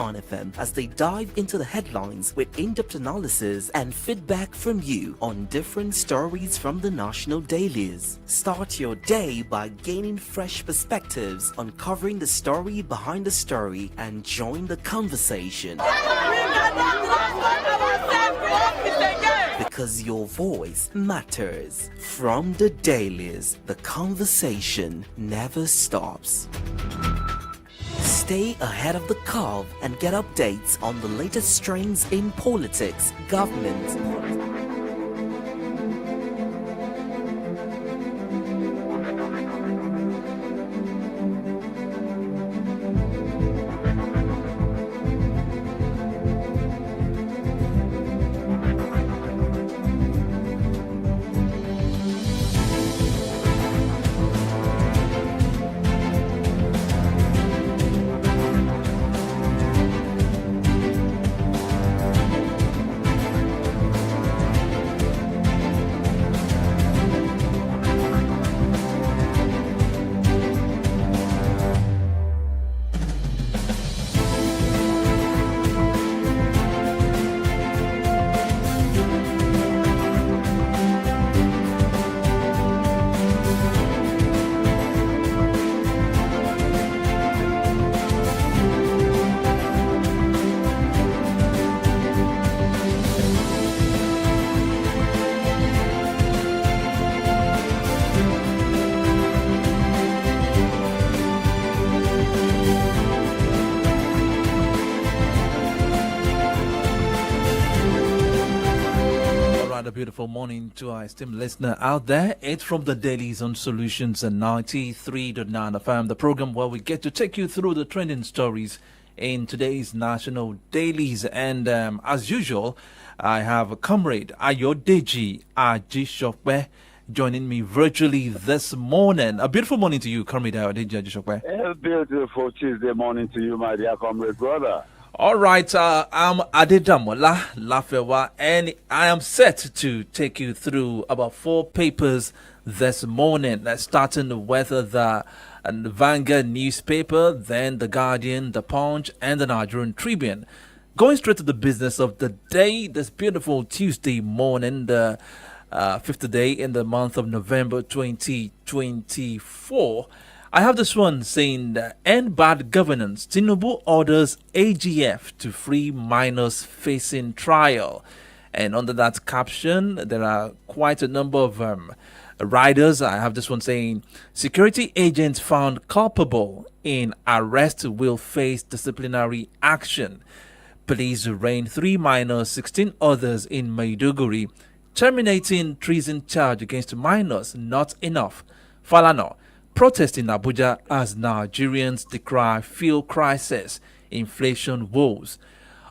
on FM as they dive into the headlines with in-depth analysis and feedback from you on different stories from the national dailies. Start your day by gaining fresh perspectives, uncovering the story behind the story, and join the conversation. Because your voice matters. From the dailies, the conversation never stops. Stay ahead of the curve and get updates on the latest trends in politics, government, beautiful morning to our esteemed listener out there. It's from the Dailies on Solutions and 93.9 FM, the program where we get to take you through the trending stories in today's national dailies. And as usual, I have a comrade AYODEJI AJISOPE joining me virtually this morning. A beautiful morning to you, comrade AYODEJI AJISOPE. A beautiful Tuesday morning to you, my dear comrade brother. All right, I'm Adedamola LAFFY, and I am set to take you through about 4 papers this morning, starting with the Vanguard newspaper, then the Guardian, the Punch, and the Nigerian Tribune. Going straight to the business of the day, this beautiful Tuesday morning, the 5th day in the month of November 2024. I have this one saying, end bad governance. Tinubu orders AGF to free minors facing trial. And under that caption, there are quite a number of riders. I have this one saying, security agents found culpable in arrest will face disciplinary action. Police arraigned 3 minors, 16 others in Maiduguri. Terminating treason charge against minors, not enough. Falana. Protest in Abuja as Nigerians decry fuel crisis, inflation woes.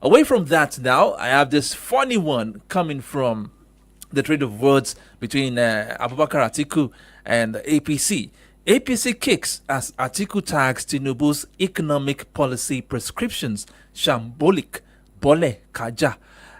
Away from that now, I have this funny one coming from the trade of words between Abubakar Atiku and APC. APC kicks as Atiku tags Tinubu's economic policy prescriptions shambolic, bole, kaja.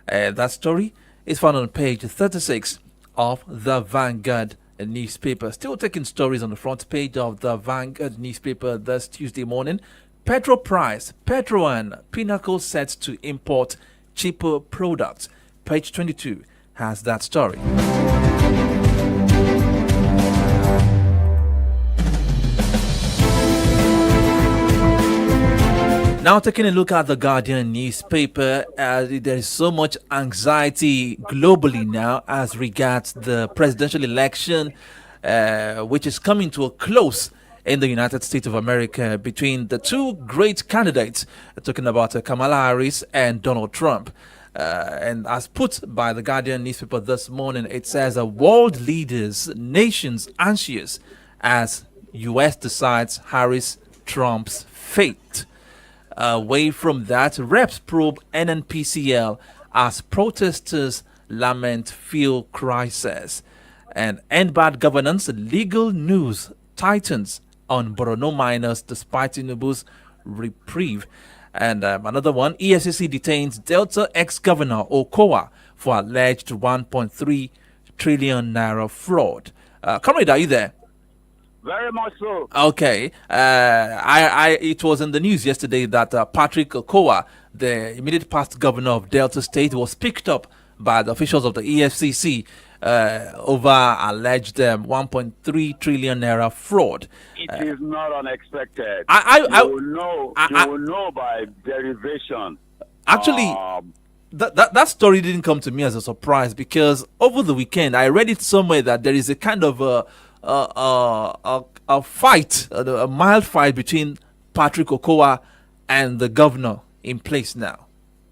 That story is found on page 36 of the Vanguard newspaper. Still taking stories on the front page of the Vanguard newspaper this Tuesday morning. Petrol price, Petro and Pinnacle set to import cheaper products. Page 22 has that story. Now taking a look at the Guardian newspaper, there is so much anxiety globally now as regards the presidential election, which is coming to a close in the United States of America between the 2 great candidates, talking about Kamala Harris and Donald Trump. And as put by the Guardian newspaper this morning, it says world leaders, nations anxious as U.S. decides Harris-Trump's fate. Away from that, reps probe NNPCL as protesters lament fuel crisis. And end bad governance, legal news tightens on Borno miners despite Tinubu's reprieve. And another one, EFCC detains Delta ex-governor Okowa for alleged 1.3 trillion naira fraud. Comrade, are you there? Very much so. Okay. It was in the news yesterday that Patrick Okowa, the immediate past governor of Delta State, was picked up by the officials of the EFCC over alleged 1.3 trillion naira fraud. It is not unexpected. You will know by derivation. Actually, that story didn't come to me as a surprise, because over the weekend I read it somewhere that there is a kind of a fight, a mild fight between Patrick Okowa and the governor in place now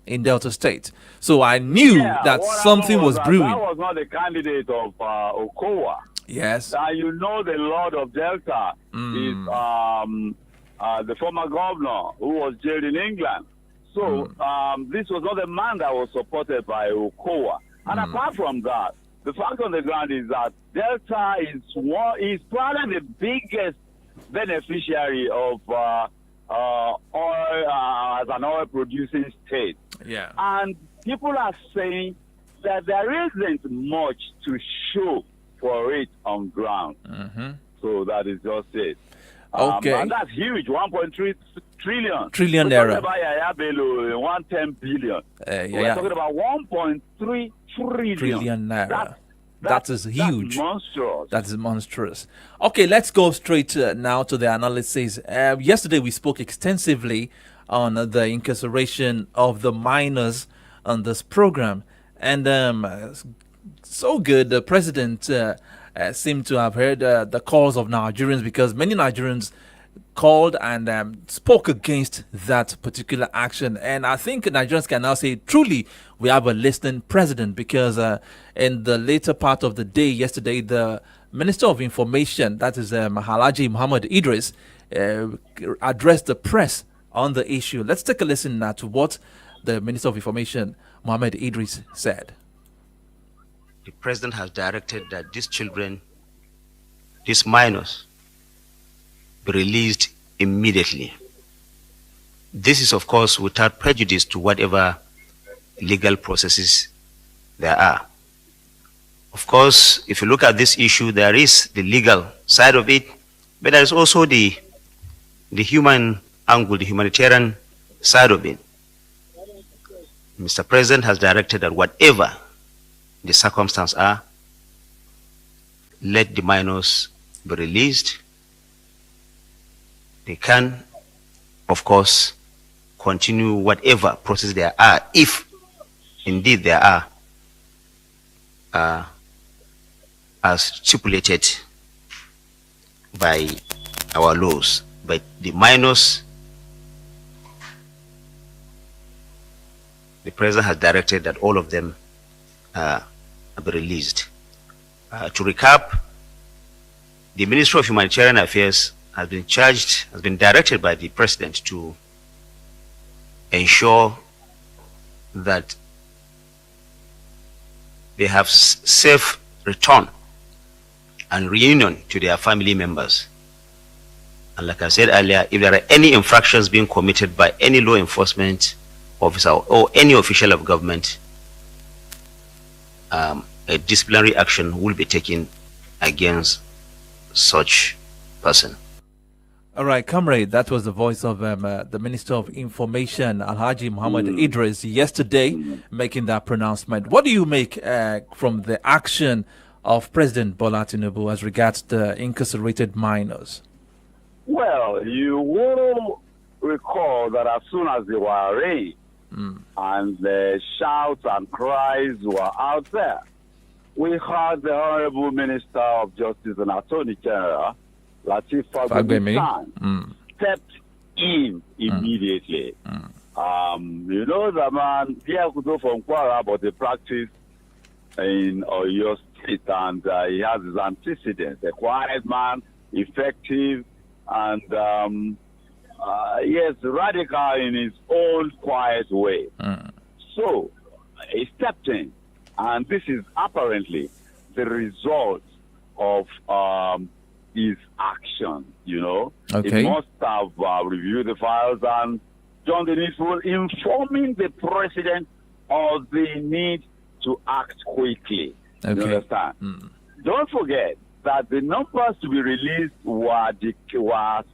in Delta State. So I knew that something was brewing. That was not the candidate of Okowa. Yes. You know, the Lord of Delta is the former governor who was jailed in England. So this was not the man that was supported by Okowa. And apart from that, the fact on the ground is that Delta is probably the biggest beneficiary of oil as an oil-producing state. Yeah. And people are saying that there isn't much to show for it on ground. So that is just it. Okay. And that's huge, 1.3 trillion. Trillion We're naira. talking about Bello, 110 billion. We're talking about 1.3 trillion naira. That is huge. That's monstrous. That is monstrous. Okay, let's go straight now to the analysis. Yesterday we spoke extensively on the incarceration of the minors on this program. And so good, the president seemed to have heard the calls of Nigerians, because many Nigerians called and spoke against that particular action. And I think Nigerians can now say, truly, we have a listening president, because in the later part of the day yesterday, the Minister of Information, that is Alhaji Muhammad Idris, addressed the press on the issue. Let's take a listen now to what the Minister of Information, Muhammad Idris, said. The president has directed that these children, these minors, be released immediately. This is, of course, without prejudice to whatever legal processes there are. Of course, if you look at this issue, there is the legal side of it, but there is also the human angle, the humanitarian side of it. Mr. President has directed that whatever the circumstances are, let the minors be released. They can, of course, continue whatever process there are, if indeed there are, as stipulated by our laws. But the minors, the president has directed that all of them be released. To recap, the Ministry of Humanitarian Affairs has been directed by the president to ensure that they have safe return and reunion to their family members. And like I said earlier, if there are any infractions being committed by any law enforcement officer or any official of government, a disciplinary action will be taken against such person. All right, comrade, that was the voice of the Minister of Information, Alhaji Muhammad Idris, yesterday making that pronouncement. What do you make from the action of President Bola Tinubu as regards the incarcerated minors? Well, you will recall that as soon as they were arraigned and the shouts and cries were out there, we heard the Honorable Minister of Justice and Attorney General, Lateef Fagbemi, stepped in immediately. You know, the man, here could go from Kwara, but he practiced in Oyo State, and he has his antecedents. A quiet man, effective, and yes, radical in his own quiet way. So he stepped in, and this is apparently the result of his action. You know, okay. He must have reviewed the files and done the needful, informing the president of the need to act quickly. Okay. You understand? Don't forget that the numbers to be released were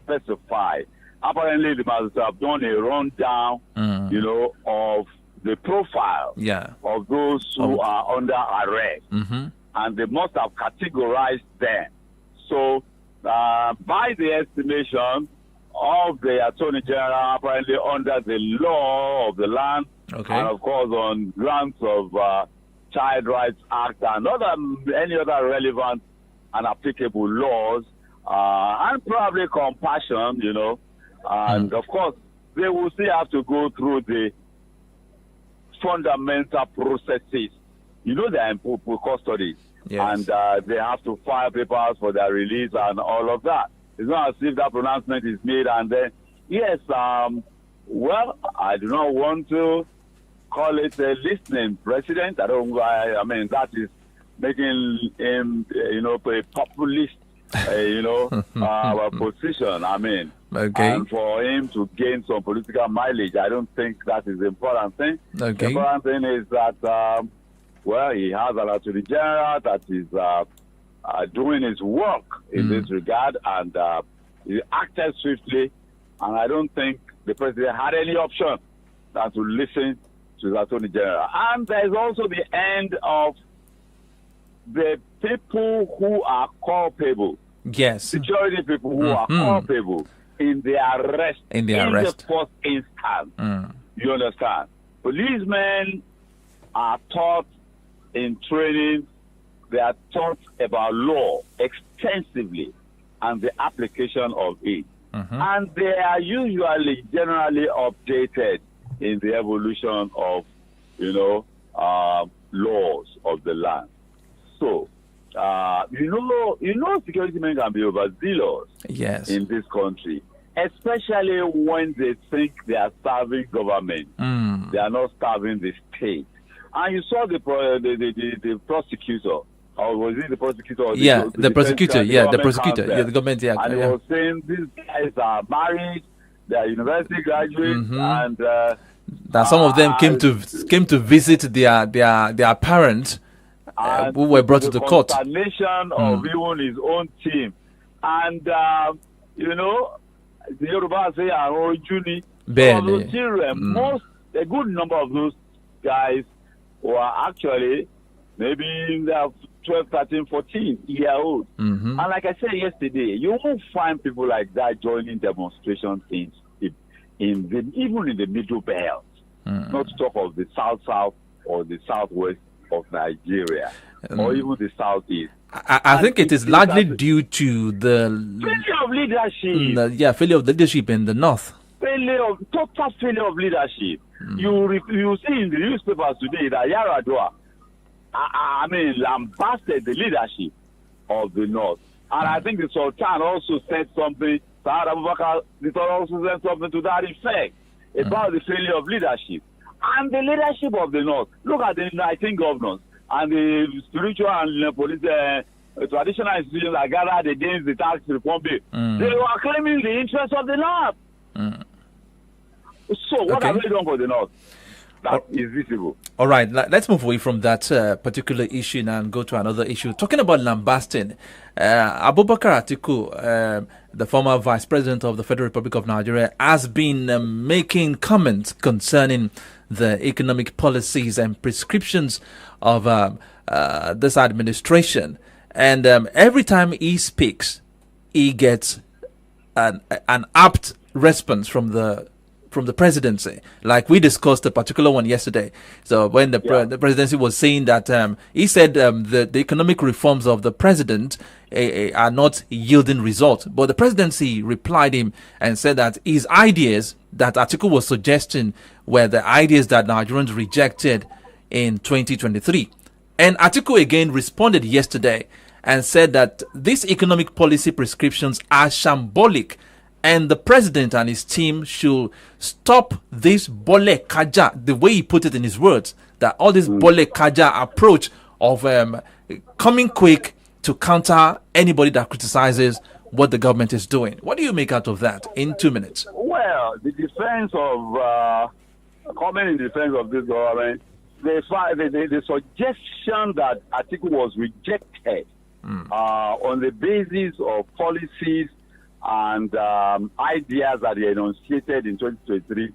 specified apparently they must have done a rundown, of the profile of those who are under arrest. And they must have categorized them. So, by the estimation of the Attorney General, apparently under the law of the land, and of course on grounds of Child Rights Act and any other relevant and applicable laws, and probably compassion, and of course they will still have to go through the fundamental processes. They're in custody, and they have to file papers for their release and all of that. It's not as if that pronouncement is made and then, well, I do not want to call it a listening president. I mean, that is making him, a populist, position. I mean, and for him to gain some political mileage, I don't think that is the important thing. The important thing is that, he has an Attorney General that is doing his work in this regard, and he acted swiftly, and I don't think the president had any option than to listen to the Attorney General. And there's also the end of the people who are culpable. Yes. Security people who are culpable in the arrest. In the first instance. You understand? Policemen are taught in training, they are taught about law extensively and the application of it. And they are usually generally updated in the evolution of, laws of the land. So, security men can be overzealous in this country, especially when they think they are serving government. They are not serving the state. And you saw the prosecutor, or was it the prosecutor? Or the prosecutor. The prosecutor. The government. And he was saying these guys are married, they are university graduates, and that some of them came to visit their parents who were brought to the court. Consternation of even his own team, and the Yoruba say "Arojuni." Those children, a good number of those guys were actually maybe they have 12, 13, 14-year-olds. And like I said yesterday, you won't find people like that joining demonstrations even in the middle belt. Not to talk of the south or the southwest of Nigeria, or even the southeast. I think it is largely due to the failure of leadership. Failure of leadership in the north. Total failure of leadership. You see in the newspapers today that Yaradua, lambasted the leadership of the north. And I think the Sultan also said something, Saad Abubakar also said something to that effect about the failure of leadership. And the leadership of the north. Look at the 19 governors and the spiritual and police traditional institutions that gathered against the tax reform bill. They were claiming the interests of the north. So what have they done for the north? That is visible. All right, let's move away from that particular issue now and go to another issue. Talking about lambasting, Abubakar Atiku, the former Vice President of the Federal Republic of Nigeria, has been making comments concerning the economic policies and prescriptions of this administration. And every time he speaks, he gets an apt response from the presidency. Like we discussed a particular one yesterday. So when the presidency was saying that he said the economic reforms of the president are not yielding results, but the presidency replied him and said that his ideas that Atiku was suggesting were the ideas that Nigerians rejected in 2023. And Atiku again responded yesterday and said that these economic policy prescriptions are shambolic, and the president and his team should stop this bole kaja, the way he put it in his words, that all this bole kaja approach of coming quick to counter anybody that criticizes what the government is doing. What do you make out of that in 2 minutes? Well, the defense of, comment in defense of this government, the suggestion that Atiku was rejected on the basis of policies and ideas that they enunciated in 2023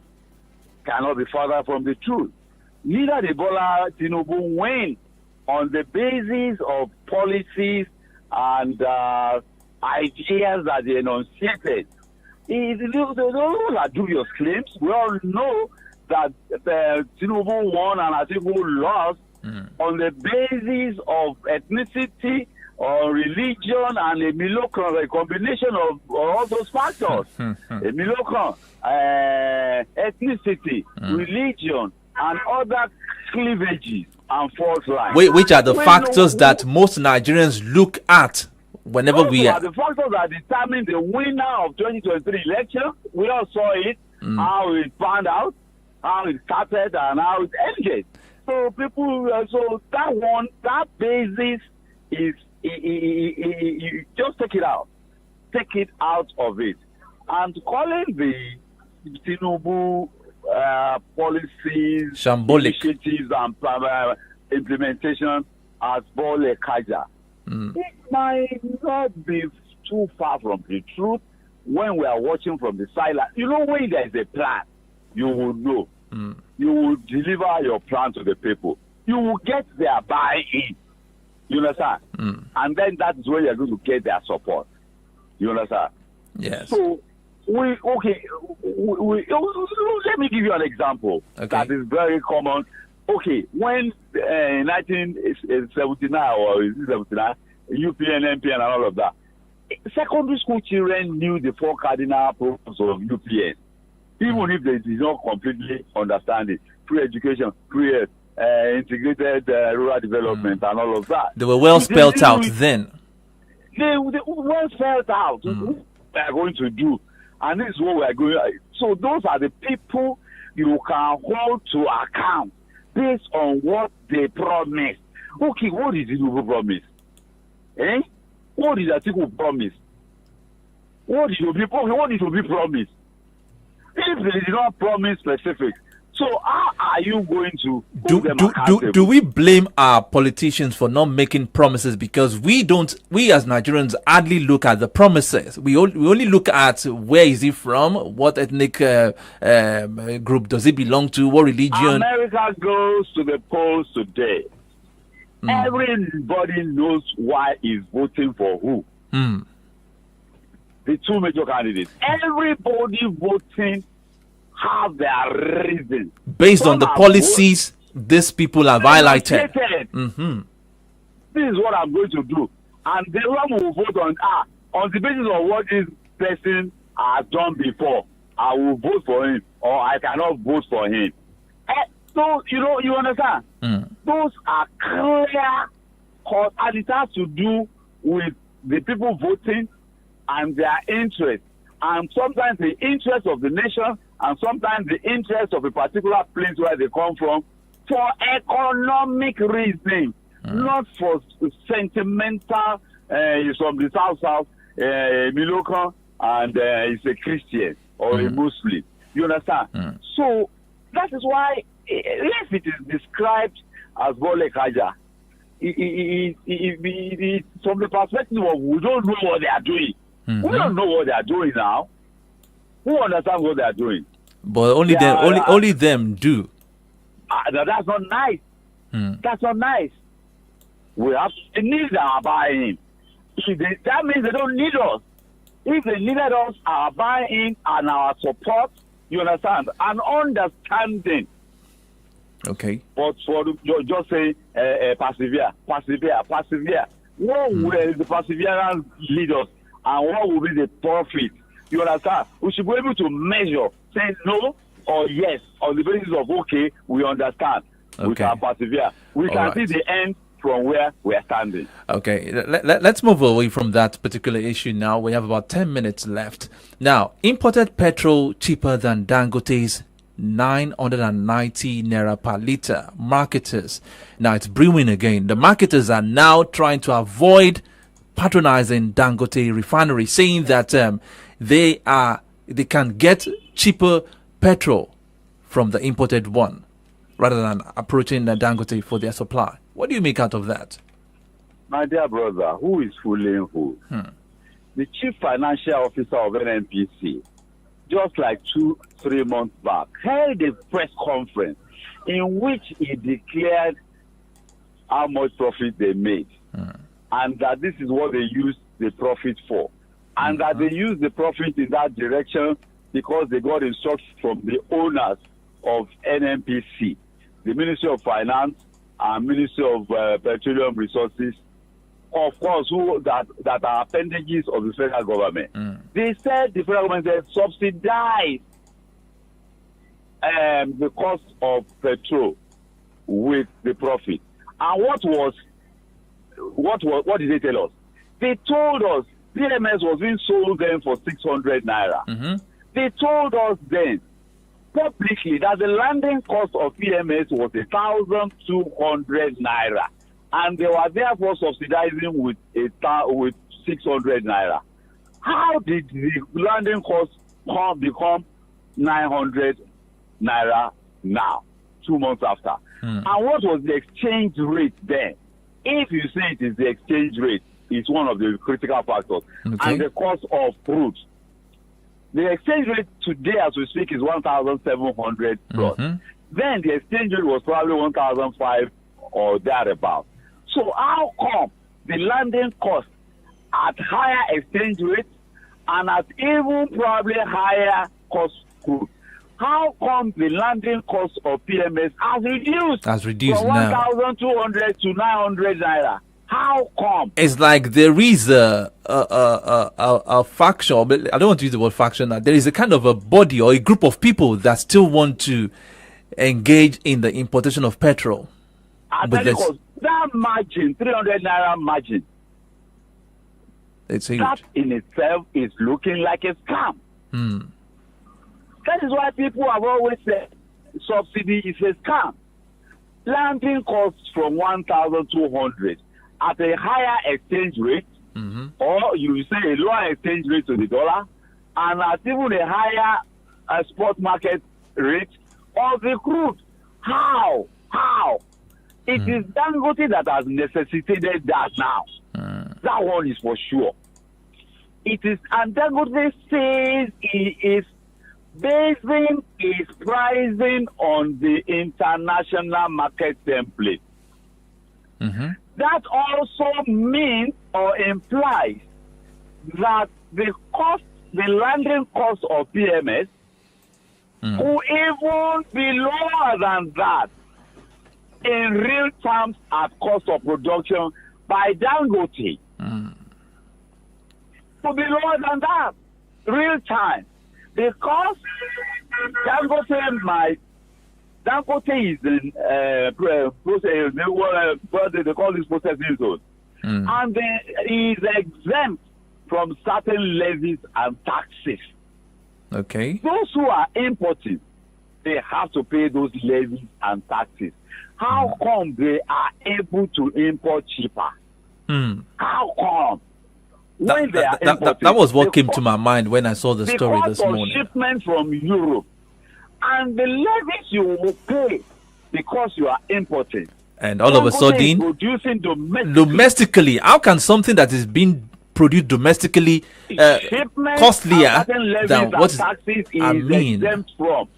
cannot be further from the truth. Neither did Bola Tinubu win on the basis of policies and ideas that they enunciated. Those are dubious claims. We all know that Tinubu won and Atiku lost on the basis of ethnicity or religion and a Milocron, a combination of all those factors. A Milocron, ethnicity, religion, and other cleavages and fault lines. Which are the factors that most Nigerians look at whenever we are the factors that determine the winner of 2023 election. We all saw it, how it panned out, how it started, and how it ended. So people, so that basis is, you just take it out of it, and calling the Tinubu policies, shambolic initiatives, and implementation as Bole Kaja. It might not be too far from the truth when we are watching from the sideline. You know, when there is a plan, you will know. You will deliver your plan to the people. You will get their buy-in. You understand? And then that is where you are going to get their support. You understand? Yes. So, let me give you an example that is very common. Okay, when in 1979 or 79, UPN, MPN, and all of that, secondary school children knew the 4 cardinal principles of UPN, even if they did not completely understand it. Free education, free integrated rural development, and all of that. They were well spelled out then. They were well spelled out. What we are going to do, and this is what we are going. So those are the people you can hold to account based on what they promised. Okay, what did Tinubu promise? What did Atiku promise? What did Obi promise? If they did not promise specifics, so how are you going to do we blame our politicians for not making promises? Because we as Nigerians hardly look at the promises. We only look at where is he from, what ethnic group does he belong to, what religion. America goes to the polls today. Everybody knows why he's voting for who. The 2 major candidates. Everybody voting have their reason. Based on the policies these people have highlighted. This is what I'm going to do. And the one will vote on the basis of what this person has done before. I will vote for him, or I cannot vote for him. So, you understand? Those are clear, and it has to do with the people voting and their interest. And sometimes the interest of the nation, and sometimes the interest of a particular place where they come from, for economic reasons, not for sentimental. He's from the South, Miloko, and he's a Christian or a Muslim. You understand? So that is why, if it is described as Bole Kaja, from the perspective of we don't know what they are doing. We don't know what they are doing now. Who understands what they are doing? But only them do. That's not nice. That's not nice. They need our buy-in. That means they don't need us. If they needed us, our buy-in and our support, you understand, and understanding. Okay. But for just say persevere. What will the perseverance lead us? And what will be the profit? You understand? We should be able to measure, say no or yes, on the basis of, okay, we understand. We can persevere. We can see the end from where we are standing. Okay, let's move away from that particular issue now. We have about 10 minutes left. Now, imported petrol cheaper than Dangote's 990 naira per litre. Marketers, now it's brewing again. The marketers are now trying to avoid patronizing Dangote refinery, saying that they can get cheaper petrol from the imported one rather than approaching the Dangote for their supply. What do you make out of that? My dear brother, who is fooling who? the chief financial officer of NNPC, just like 2-3 months back, held a press conference in which he declared how much profit they made, and that this is what they used the profit for, and that they used the profit in that direction because they got instructions from the owners of NNPC, the Ministry of Finance and Ministry of Petroleum Resources, of course, that are appendages of the federal government. They said the federal government said subsidize the cost of petrol with the profit. And what did they tell us? They told us PMS was being sold then for 600 naira. They told us then publicly that the landing cost of PMS was 1,200 naira, and they were therefore subsidizing with 600 naira. How did the landing cost become 900 naira now, 2 months after? And what was the exchange rate then? If you say it is the exchange rate, it's one of the critical factors. And the cost of crude. The exchange rate today, as we speak, is 1,700 plus. Then the exchange rate was probably 1,005 or thereabout. So how come the landing cost at higher exchange rates and at even probably higher cost crude? How come the landing cost of PMS has reduced from 1,200 to 900 naira? How come? It's like there is a faction, but I don't want to use the word faction. There is a kind of a body or a group of people that still want to engage in the importation of petrol. Because that margin, 300 naira margin, it's huge. That in itself is looking like a scam. That is why people have always said subsidy is a scam. Landing costs from 1,200 at a higher exchange rate, or you say a lower exchange rate to the dollar, and at even a higher spot market rate of the crude. How? It is Dangote that has necessitated that now. That one is for sure. It is, and Dangote says he is basing his pricing on the international market template. That also means or implies that the landing cost of PMS will even be lower than that in real terms at cost of production by Dangote. Will be lower than that real time, because Dangote is in process, they call this processing zone, and is exempt from certain levies and taxes. Okay. Those who are importing, they have to pay those levies and taxes. How come they are able to import cheaper? How come? That was what came to my mind when I saw the story this morning. Shipment from Europe, and the levies you will pay because you are importing. And all of a sudden, producing domestically, how can something that is being produced domestically costlier than what taxes is exempt from?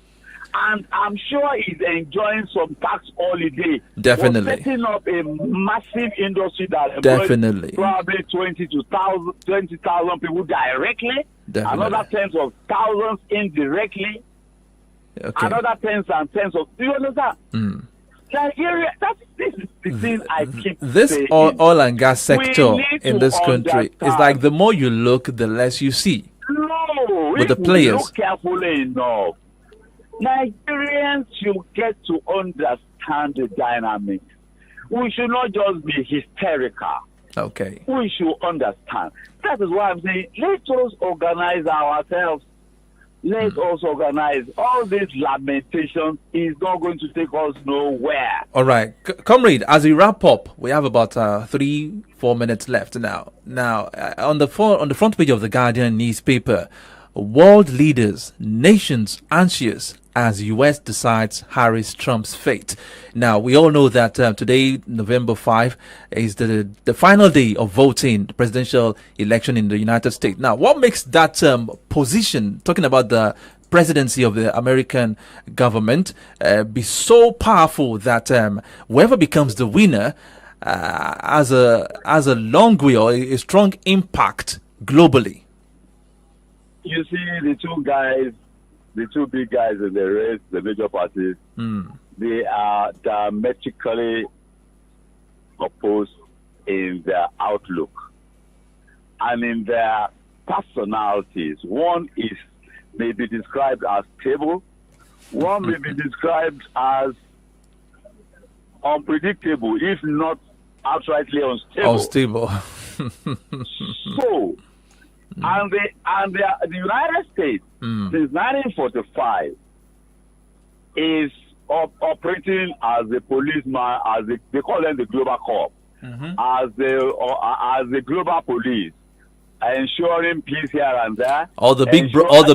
And I'm sure he's enjoying some tax holiday. Definitely. Setting up a massive industry that employs probably 20,000 people directly. Another tens of thousands indirectly. Another tens and tens of... Do you understand? Nigeria, this is the thing I keep saying. Oil and gas sector in this country is like the more you look, the less you see. No, with the players. Look carefully enough. Nigerians should get to understand the dynamics. We should not just be hysterical. Okay. We should understand. That is why I'm saying, let us organize ourselves. Let us organize. All these lamentations is not going to take us nowhere. All right. Comrade, as we wrap up, we have about 3-4 minutes left now. Now, on the front page of the Guardian newspaper, world leaders, nations anxious as U.S. decides Harris-Trump's fate. Now, we all know that today, November 5, is the final day of voting the presidential election in the United States. Now, what makes that position, talking about the presidency of the American government, be so powerful that whoever becomes the winner has a long way or a strong impact globally? You see, the two big guys in the race, the major parties, they are diametrically opposed in their outlook and in their personalities. One may be described as stable, one may be described as unpredictable, if not outrightly unstable. So, and the United States since 1945 is operating as a policeman, they call them the global corps, as the global police, ensuring peace here and there. Or the big brother,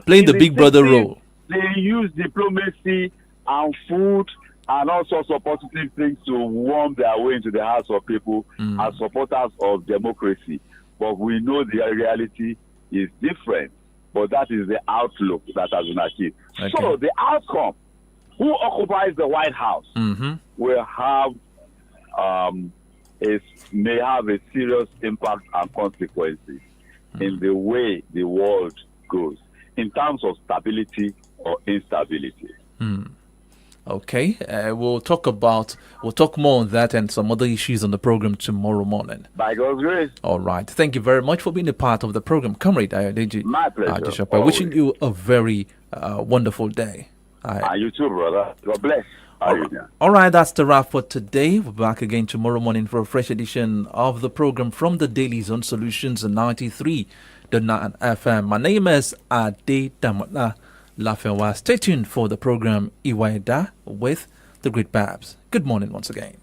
playing the big brother role. They use diplomacy and food and all sorts of positive things to warm their way into the hearts of people as supporters of democracy. But we know the reality is different. But that is the outlook that has been achieved. Okay. So the outcome, who occupies the White House, will have may have a serious impact and consequences in the way the world goes in terms of stability or instability. Okay, we'll talk more on that and some other issues on the program tomorrow morning. By God's grace. All right. Thank you very much for being a part of the program, Comrade AYODEJI. My pleasure. AJISOPE. Wishing you a very wonderful day. You too, brother. God bless. All right, that's the wrap for today. We're back again tomorrow morning for a fresh edition of the program from the Daily Zone Solutions 93.9 FM. My name is AJISOPE. LAFFY. Stay tuned for the program AYODEJI with the Great Babs. Good morning once again.